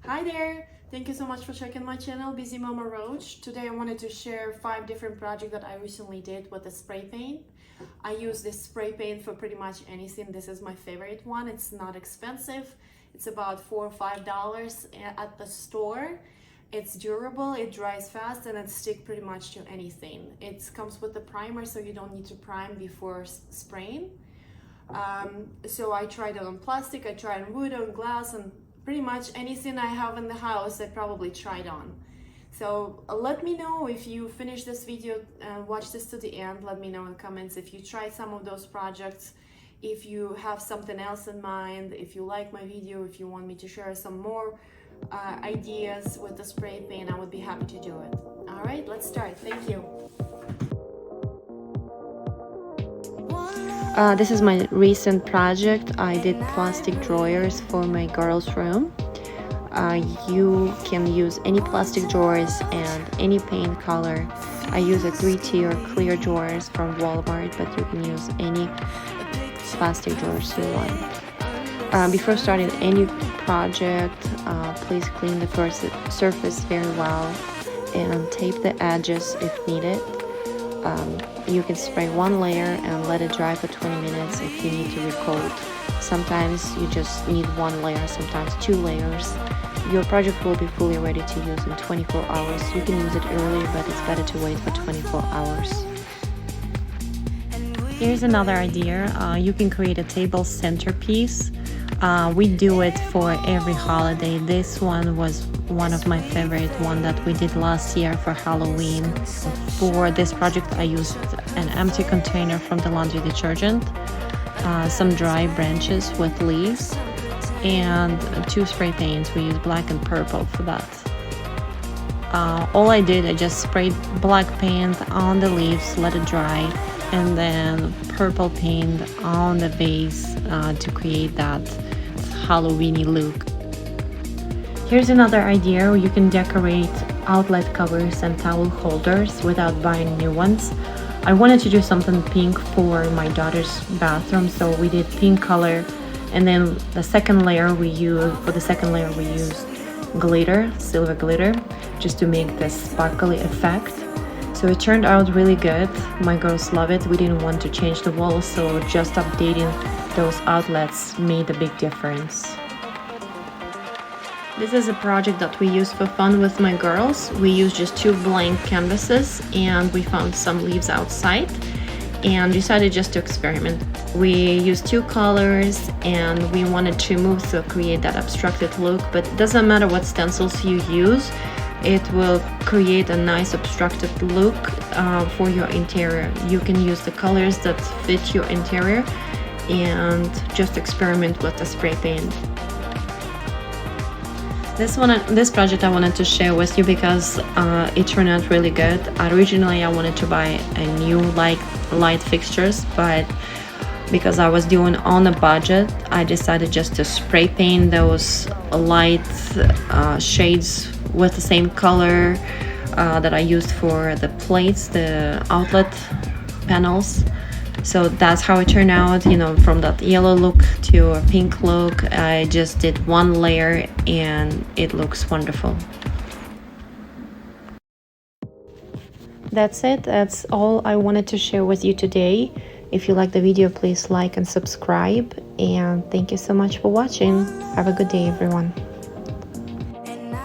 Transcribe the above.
Hi there! Thank you so much for checking my channel, Busy Mama Roach. Today I wanted to share 5 different projects that I recently did with the spray paint. I use this spray paint for pretty much anything. This is my favorite one. It's not expensive. It's about $4 or $5 at the store. It's durable, it dries fast, and it sticks pretty much to anything. It comes with a primer, so you don't need to prime before spraying. So I tried it on plastic, I tried on wood, on glass, and pretty much anything I have in the house I probably tried on. So let me know if you finish this video and watch this to the end. Let me know in the comments if you tried some of those projects, if you have something else in mind, if you like my video, if you want me to share some more ideas with the spray paint, I would be happy to do it. All right, let's start. Thank you. This is my recent project. I did plastic drawers for my girls' room. You can use any plastic drawers and any paint color. I use a 3-tier clear drawers from Walmart, but you can use any plastic drawers you want. Before starting any project, please clean the surface very well and tape the edges if needed. You can spray one layer and let it dry for 20 minutes if you need to recoat. Sometimes you just need one layer, sometimes 2 layers. Your project will be fully ready to use in 24 hours. You can use it earlier, but it's better to wait for 24 hours. Here's another idea. You can create a table centerpiece. We do it for every holiday. This one was one of my favorite one that we did last year for Halloween. For this project I used an empty container from the laundry detergent, some dry branches with leaves, and 2 spray paints. We used black and purple for that. All I did, I just sprayed black paint on the leaves, let it dry, and then purple paint on the base to create that Halloween-y look. Here's another idea where you can decorate outlet covers and towel holders without buying new ones. I wanted to do something pink for my daughter's bathroom, so we did pink color, and then the second layer we used glitter, silver glitter, just to make this sparkly effect. So it turned out really good. My girls love it. We didn't want to change the walls, so just updating those outlets made a big difference. This is a project that we used for fun with my girls. We used just 2 blank canvases and we found some leaves outside and decided just to experiment. We used 2 colors and we wanted to move to create that abstracted look, but it doesn't matter what stencils you use. It will create a nice abstracted look for your interior. You can use the colors that fit your interior and just experiment with the spray paint. This project I wanted to share with you because it turned out really good. Originally I wanted to buy a new light fixtures, but because I was doing on a budget, I decided just to spray paint those light shades with the same color that I used for the plates, the outlet panels. So that's how it turned out, from that yellow look to a pink look. I just did 1 layer and it looks wonderful. That's it. That's all I wanted to share with you today. If you like the video, please like and subscribe. And thank you so much for watching. Have a good day, everyone.